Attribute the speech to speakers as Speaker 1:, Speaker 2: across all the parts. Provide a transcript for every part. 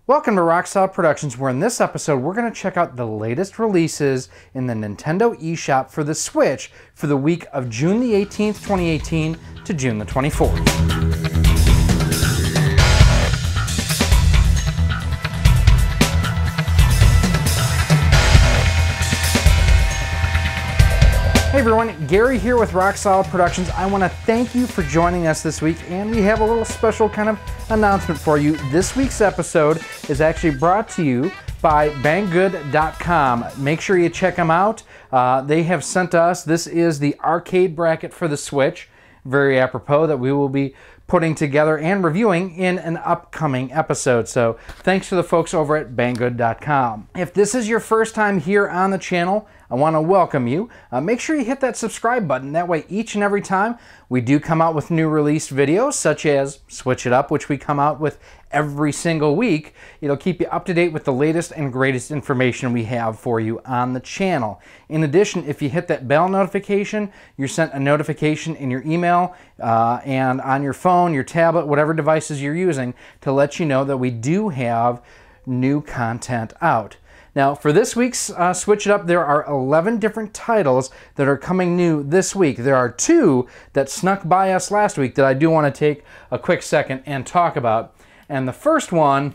Speaker 1: Welcome to Rockstar Productions, where in this episode we're going to check out the latest releases in the Nintendo eShop for the Switch for the week of June the 18th, 2018 to June the 24th. Hey everyone, Gary here with Rockstar Productions. I want to thank you for joining us this week, and we have a little special kind of announcement for you. This week's episode is actually brought to you by Banggood.com. Make sure you check them out. They have sent us, this is the arcade bracket for the Switch, very apropos, that we will be putting together and reviewing in an upcoming episode. So thanks to the folks over at Banggood.com. If this is your first time here on the channel, I want to welcome you. Make sure you hit that subscribe button. That way each and every time we do come out with new released videos, such as Switch It Up, which we come out with every single week, it'll keep you up to date with the latest and greatest information we have for you on the channel. In addition, if you hit that bell notification, you're sent a notification in your email and on your phone, your tablet, whatever devices you're using, to let you know that we do have new content out. Now, for this week's Switch It Up, there are 11 different titles that are coming new this week. There are 2 that snuck by us last week that I do want to take a quick second and talk about. And the first one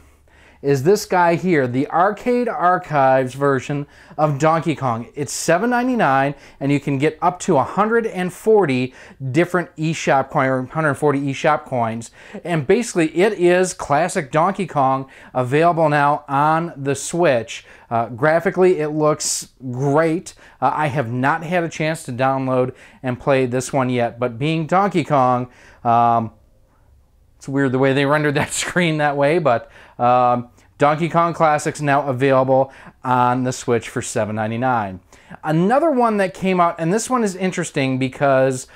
Speaker 1: is this guy here, the Arcade Archives version of Donkey Kong. It's $7.99, and you can get up to 140 different eShop coins, or 140 eShop coins. And basically, it is classic Donkey Kong available now on the Switch. Graphically, it looks great. I have not had a chance to download and play this one yet, but being Donkey Kong, it's weird the way they rendered that screen that way, but Donkey Kong Classic's now available on the Switch for $7.99. Another one that came out, and this one is interesting because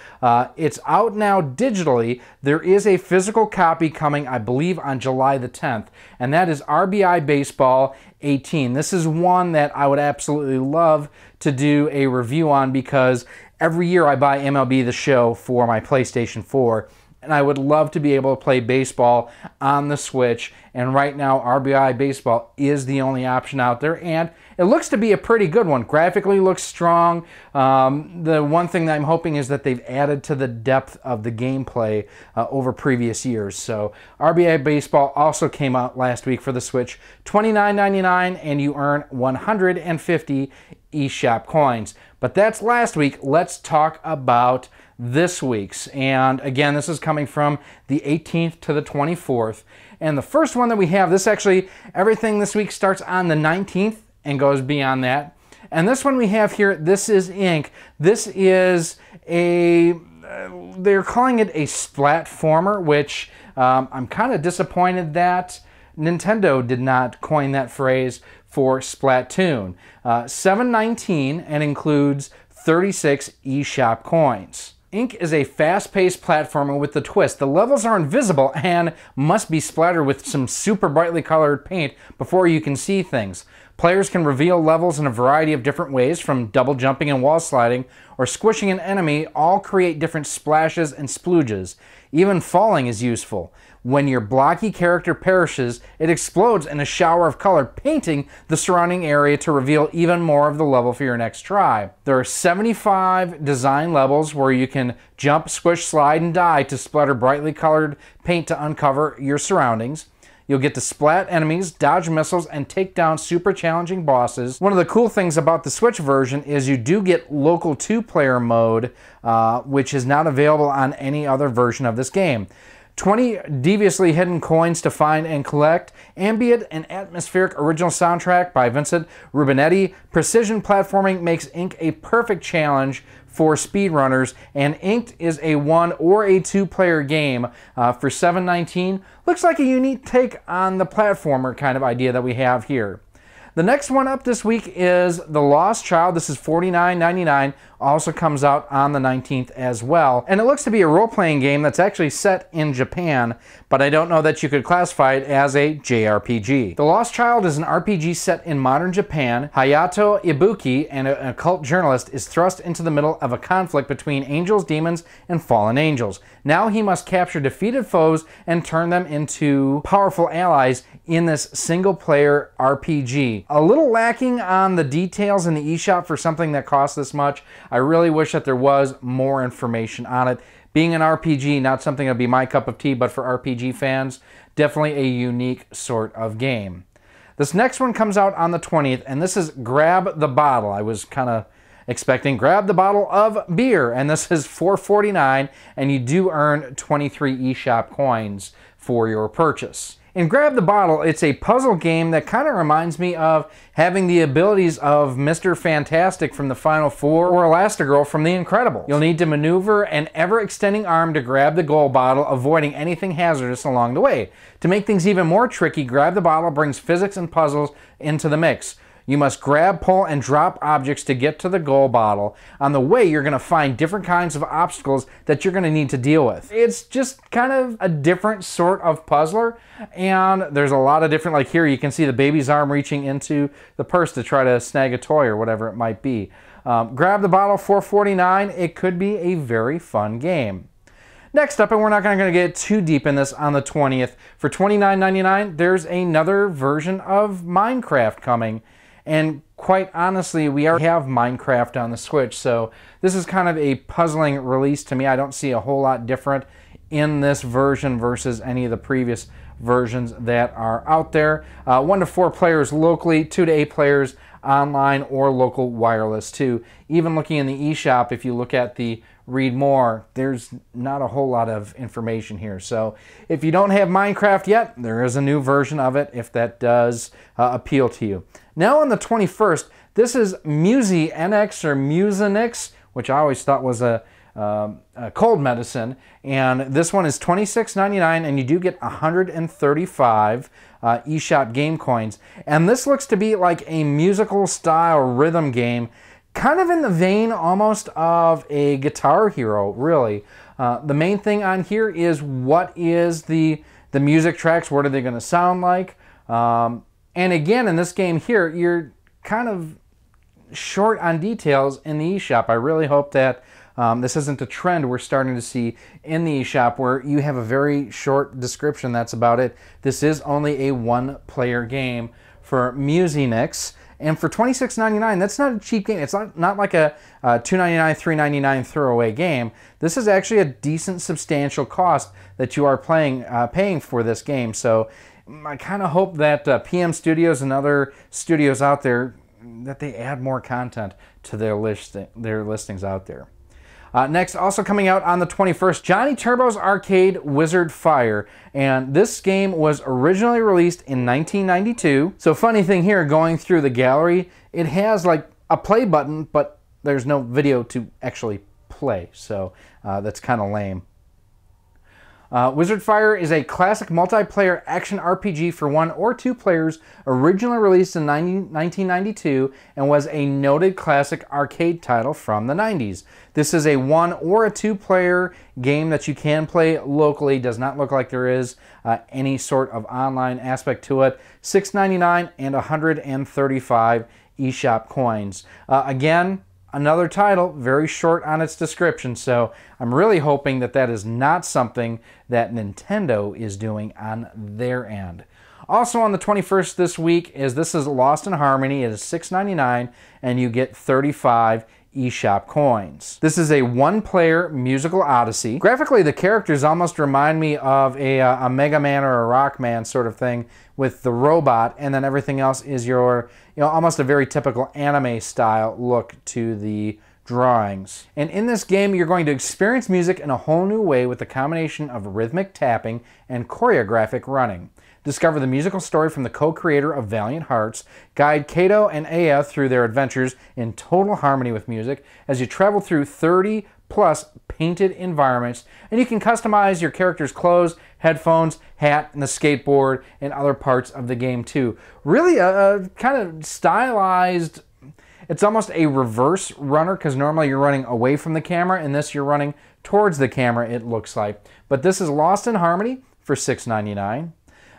Speaker 1: it's out now digitally. There is a physical copy coming, I believe, on July the 10th, and that is RBI Baseball 18. This is one that I would absolutely love to do a review on because every year I buy MLB The Show for my PlayStation 4. And I would love to be able to play baseball on the Switch. And right now, RBI Baseball is the only option out there. And it looks to be a pretty good one. Graphically looks strong. The one thing that I'm hoping is that they've added to the depth of the gameplay over previous years. So RBI Baseball also came out last week for the Switch. $29.99, and you earn 150 eShop coins. But that's last week. Let's talk about this week's, and again, this is coming from the 18th to the 24th. And the first one that we have, this actually, everything this week starts on the 19th and goes beyond that. And this one we have here, this is Ink. This is a, they're calling it a splatformer, which I'm kind of disappointed that Nintendo did not coin that phrase for Splatoon. $7.19 and includes 36 eShop coins. Ink is a fast-paced platformer with a twist. The levels are invisible and must be splattered with some super brightly colored paint before you can see things. Players can reveal levels in a variety of different ways, from double jumping and wall sliding or squishing an enemy, all create different splashes and splooges. Even falling is useful. When your blocky character perishes, it explodes in a shower of color, painting the surrounding area to reveal even more of the level for your next try. There are 75 design levels where you can jump, squish, slide, and die to splatter brightly colored paint to uncover your surroundings. You'll get to splat enemies, dodge missiles, and take down super challenging bosses. One of the cool things about the Switch version is you do get local 2-player mode, which is not available on any other version of this game. 20 deviously hidden coins to find and collect, ambient and atmospheric original soundtrack by Vincent Rubinetti. Precision platforming makes Ink a perfect challenge for speedrunners, and Inked is a 1 or a 2-player game for $7.19. Looks like a unique take on the platformer kind of idea that we have here. The next one up this week is The Lost Child. This is $49.99, also comes out on the 19th as well. And it looks to be a role-playing game that's actually set in Japan, but I don't know that you could classify it as a JRPG. The Lost Child is an RPG set in modern Japan. Hayato Ibuki, an occult journalist, is thrust into the middle of a conflict between angels, demons, and fallen angels. Now he must capture defeated foes and turn them into powerful allies in this single-player RPG. A little lacking on the details in the eShop for something that costs this much. I really wish that there was more information on it. Being an RPG, not something that'd be my cup of tea, but for RPG fans, definitely a unique sort of game. This next one comes out on the 20th, and this is Grab the Bottle. I was kind of expecting grab the bottle of beer, and this is $4.49, and you do earn 23 eShop coins for your purchase. In Grab the Bottle, it's a puzzle game that kind of reminds me of having the abilities of Mr. Fantastic from the Final Four or Elastigirl from The Incredibles. You'll need to maneuver an ever-extending arm to grab the goal bottle, avoiding anything hazardous along the way. To make things even more tricky, Grab the Bottle brings physics and puzzles into the mix. You must grab, pull, and drop objects to get to the goal bottle. On the way, you're going to find different kinds of obstacles that you're going to need to deal with. It's just kind of a different sort of puzzler, and there's a lot of different, like here you can see the baby's arm reaching into the purse to try to snag a toy or whatever it might be. Grab the Bottle, $4.49. It could be a very fun game. Next up, and we're not going to get too deep in this, on the 20th, for $29.99, there's another version of Minecraft coming. And quite honestly, we already have Minecraft on the Switch, so this is kind of a puzzling release to me. I don't see a whole lot different in this version versus any of the previous versions that are out there. 1 to 4 players locally, 2 to 8 players online or local wireless too. Even looking in the eShop, if you look at the read more, there's not a whole lot of information here. So if you don't have Minecraft yet, there is a new version of it if that does appeal to you. Now on the 21st, this is MUSYNX or MUSYNX, which I always thought was a cold medicine, and this one is $26.99, and you do get 135 eShop game coins. And this looks to be like a musical style rhythm game, kind of in the vein almost of a Guitar Hero, really. The main thing on here is what is the music tracks, what are they going to sound like? And again, in this game here, you're kind of short on details in the eShop. I really hope that this isn't a trend we're starting to see in the eShop where you have a very short description, that's about it. This is only a one-player game for MUSYNX. And for $26.99, that's not a cheap game. It's not like a $2.99, $3.99 throwaway game. This is actually a decent, substantial cost that you are paying for this game. So I kind of hope that PM Studios and other studios out there, that they add more content to their listings out there. Next, also coming out on the 21st, Johnny Turbo's Arcade Wizard Fire. And this game was originally released in 1992. So funny thing here, going through the gallery, it has like a play button, but there's no video to actually play. So that's kind of lame. Wizard Fire is a classic multiplayer action RPG for 1 or 2 players, originally released in 1992 and was a noted classic arcade title from the 90s. This is a 1 or a 2 player game that you can play locally. Does not look like there is any sort of online aspect to it. $6.99 and 135 eShop coins. Again, another title, very short on its description, so I'm really hoping that that is not something that Nintendo is doing on their end. Also on the 21st this week this is Lost in Harmony. It is $6.99 and you get 35 eShop coins. This is a one-player musical odyssey. Graphically, the characters almost remind me of a Mega Man or a Rock Man sort of thing with the robot, and then everything else is your, almost a very typical anime style look to the drawings. And in this game, you're going to experience music in a whole new way with a combination of rhythmic tapping and choreographic running. Discover the musical story from the co-creator of Valiant Hearts. Guide Kato and Aya through their adventures in total harmony with music as you travel through 30+ painted environments, and you can customize your character's clothes, headphones, hat, and the skateboard, and other parts of the game too. Really a kind of stylized, It's almost a reverse runner because normally you're running away from the camera, and this you're running towards the camera, it looks like. But this is Lost in Harmony for $6.99.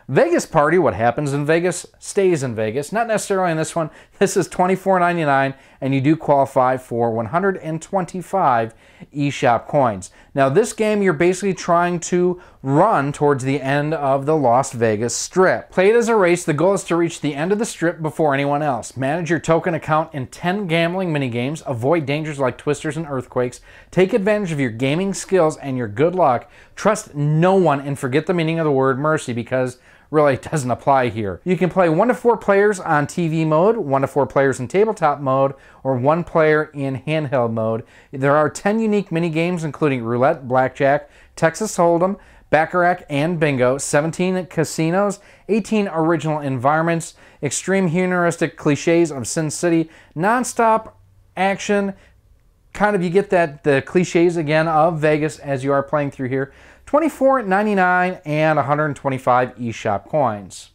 Speaker 1: Vegas Party, what happens in Vegas stays in Vegas. Not necessarily in this one. This is $24.99, and you do qualify for 125 eShop coins. Now this game, you're basically trying to run towards the end of the Las Vegas Strip. Play it as a race. The goal is to reach the end of the strip before anyone else. Manage your token account in 10 gambling minigames. Avoid dangers like twisters and earthquakes. Take advantage of your gaming skills and your good luck. Trust no one and forget the meaning of the word mercy, because really it doesn't apply here. You can play 1 to 4 players on TV mode, 1 to 4 players in tabletop mode, or 1 player in handheld mode. There are 10 unique mini games, including roulette, blackjack, Texas Hold'em, baccarat, and bingo, 17 casinos, 18 original environments, extreme humoristic cliches of Sin City, non-stop action, kind of you get the cliches again of Vegas as you are playing through here. $24.99 and 125 eShop coins.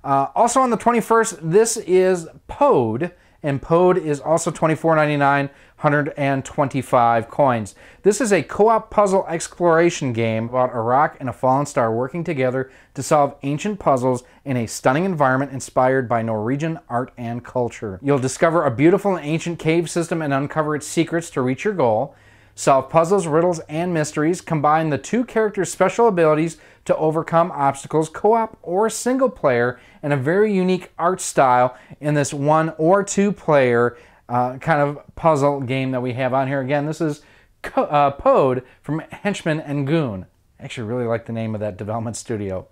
Speaker 1: Also on the 21st, this is Pode, and Pode is also $24.99, 125 coins. This is a co-op puzzle exploration game about a rock and a fallen star working together to solve ancient puzzles in a stunning environment inspired by Norwegian art and culture. You'll discover a beautiful and ancient cave system and uncover its secrets to reach your goal. Solve puzzles, riddles, and mysteries. Combine the 2 characters' special abilities to overcome obstacles, co-op or single player, and a very unique art style in this 1 or 2 player kind of puzzle game that we have on here. Again, this is Pode from Henchman and Goon. I actually really like the name of that development studio.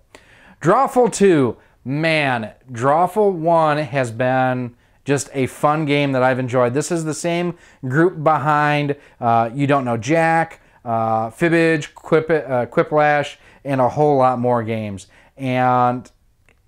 Speaker 1: Drawful 2. Man, Drawful 1 has been just a fun game that I've enjoyed. This is the same group behind You Don't Know Jack, Fibbage, Quiplash, and a whole lot more games. And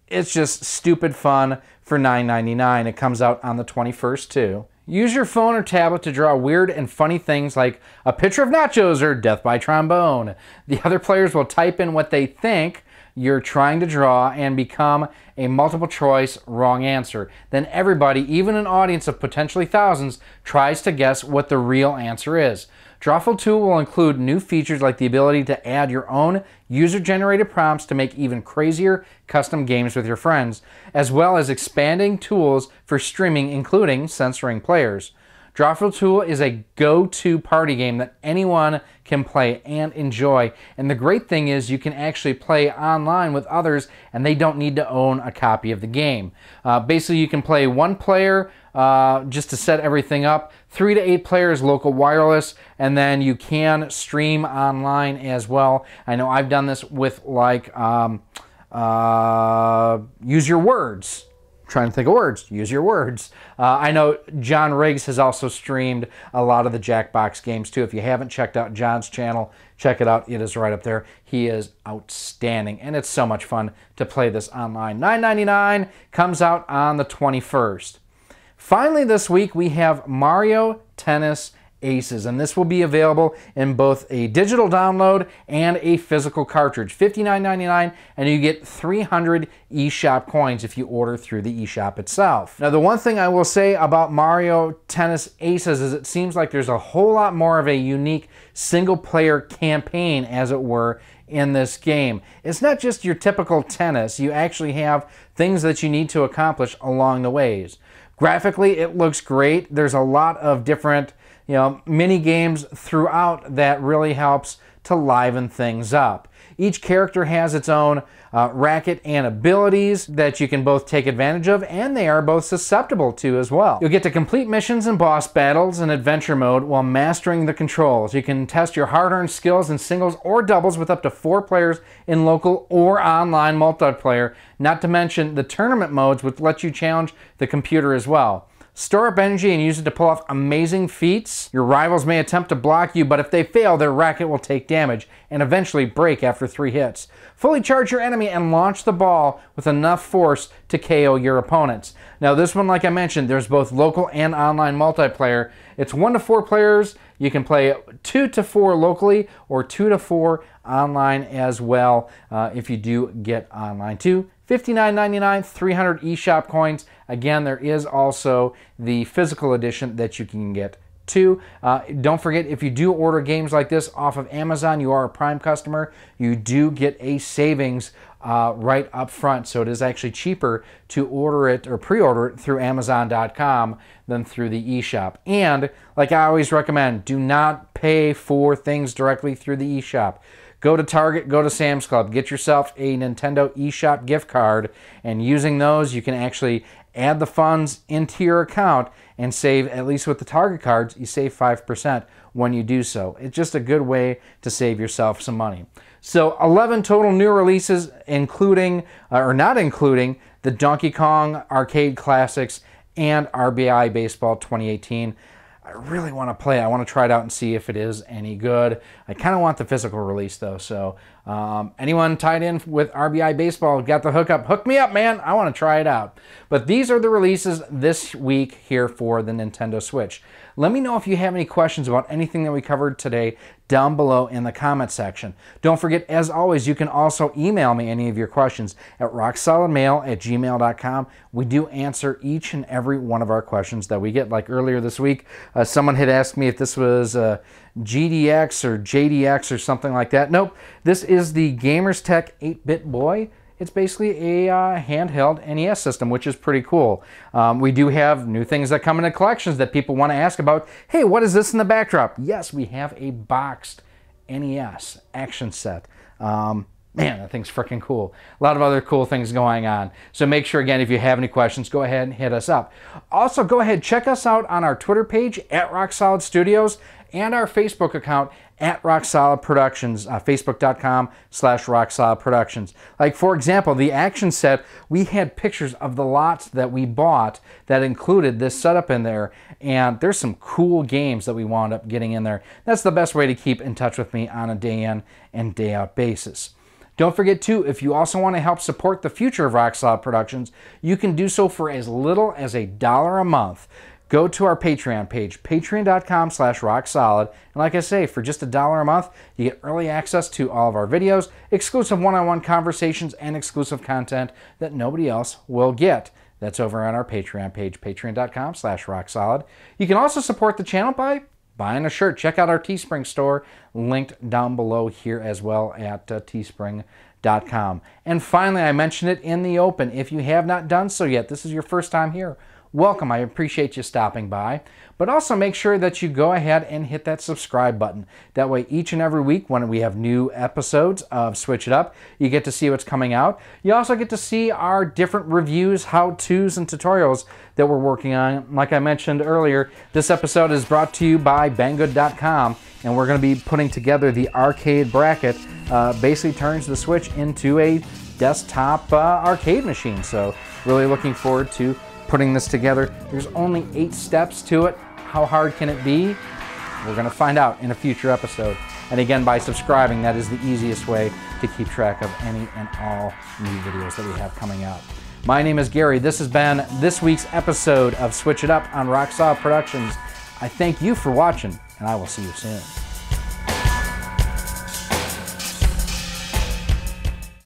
Speaker 1: it's just stupid fun for $9.99. It comes out on the 21st too. Use your phone or tablet to draw weird and funny things like a picture of nachos or death by trombone. The other players will type in what they think you're trying to draw and become a multiple choice wrong answer. Then everybody, even an audience of potentially thousands, tries to guess what the real answer is. Drawful 2 will include new features like the ability to add your own user-generated prompts to make even crazier custom games with your friends, as well as expanding tools for streaming, including censoring players. Drawful 2 is a go-to party game that anyone can play and enjoy. And the great thing is you can actually play online with others and they don't need to own a copy of the game. Basically, you can play 1 player just to set everything up, 3 to 8 players local wireless, and then you can stream online as well. I know I've done this with like Use Your Words. Trying to think of words. Use your words. I know John Riggs has also streamed a lot of the Jackbox games too. If you haven't checked out John's channel, check it out. It is right up there. He is outstanding, and it's so much fun to play this online. $9.99 comes out on the 21st. Finally this week we have Mario Tennis Aces, and this will be available in both a digital download and a physical cartridge. $59.99, and you get 300 eShop coins if you order through the eShop itself. Now, the one thing I will say about Mario Tennis Aces is it seems like there's a whole lot more of a unique single-player campaign, as it were, in this game. It's not just your typical tennis. You actually have things that you need to accomplish along the ways. Graphically, it looks great. There's a lot of different mini games throughout that really helps to liven things up. Each character has its own racket and abilities that you can both take advantage of, and they are both susceptible to as well. You'll get to complete missions and boss battles in adventure mode while mastering the controls. You can test your hard-earned skills in singles or doubles with up to 4 players in local or online multiplayer, not to mention the tournament modes which let you challenge the computer as well. Store up energy and use it to pull off amazing feats. Your rivals may attempt to block you, but if they fail, their racket will take damage and eventually break after 3 hits. Fully charge your enemy and launch the ball with enough force to KO your opponents. Now this one, like I mentioned, there's both local and online multiplayer. It's 1 to 4 players. You can play 2 to 4 locally or 2 to 4 online as well if you do get online too. $59.99, 300 eShop coins. Again, there is also the physical edition that you can get too. Don't forget, if you do order games like this off of Amazon, you are a Prime customer, you do get a savings right up front. So it is actually cheaper to order it or pre-order it through Amazon.com than through the eShop. And like I always recommend, do not pay for things directly through the eShop. Go to Target, go to Sam's Club, get yourself a Nintendo eShop gift card, and using those you can actually add the funds into your account and save, at least with the Target cards, you save 5% when you do so. It's just a good way to save yourself some money. So 11 total new releases, including, or not including, the Donkey Kong Arcade Classics and RBI Baseball 2018. I really want to play it. I want to try it out and see if it is any good. I kind of want the physical release though, so anyone tied in with RBI Baseball, got the hookup, hook me up, man. I want to try it out. But these are the releases this week here for the Nintendo Switch. Let me know if you have any questions about anything that we covered today down below in the comment section. Don't forget, as always, you can also email me any of your questions at rocksolidmail@gmail.com. We do answer each and every one of our questions that we get. Like earlier this week, someone had asked me if this was GDX or JDX or something like that. Nope, this is the Gamers Tech 8-Bit Boy. It's basically a handheld NES system, which is pretty cool. We do have new things that come into collections that people want to ask about. Hey, what is this in the backdrop? Yes, we have a boxed NES action set. Man, that thing's freaking cool. A lot of other cool things going on. So make sure, again, if you have any questions, go ahead and hit us up. Also, go ahead, check us out on our Twitter page at Rock Solid Studios and our Facebook account at Rock Solid Productions, facebook.com/Rock Solid Productions. Like, for example, the action set, we had pictures of the lots that we bought that included this setup in there, and there's some cool games that we wound up getting in there. That's the best way to keep in touch with me on a day in and day out basis. Don't forget too, if you also want to help support the future of Rock Solid Productions, you can do so for as little as $1 a month. Go to our Patreon page, patreon.com/rocksolid. And like I say, for just $1 a month, you get early access to all of our videos, exclusive one-on-one conversations, and exclusive content that nobody else will get. That's over on our Patreon page, patreon.com/rocksolid. You can also support the channel by buying a shirt. Check out our Teespring store, linked down below here as well at teespring.com. And finally, I mentioned it in the open. If you have not done so yet, this is your first time here, welcome. I appreciate you stopping by. But also make sure that you go ahead and hit that subscribe button. That way each and every week when we have new episodes of Switch It Up, you get to see what's coming out. You also get to see our different reviews, how-tos, and tutorials that we're working on. Like I mentioned earlier, this episode is brought to you by Banggood.com, and we're going to be putting together the arcade bracket. Basically turns the Switch into a desktop arcade machine. So really looking forward to putting this together. There's only 8 steps to it. How hard can it be? We're going to find out in a future episode. And again, by subscribing, that is the easiest way to keep track of any and all new videos that we have coming out. My name is Gary. This has been this week's episode of Switch It Up on Rock Solid Productions. I thank you for watching, and I will see you soon.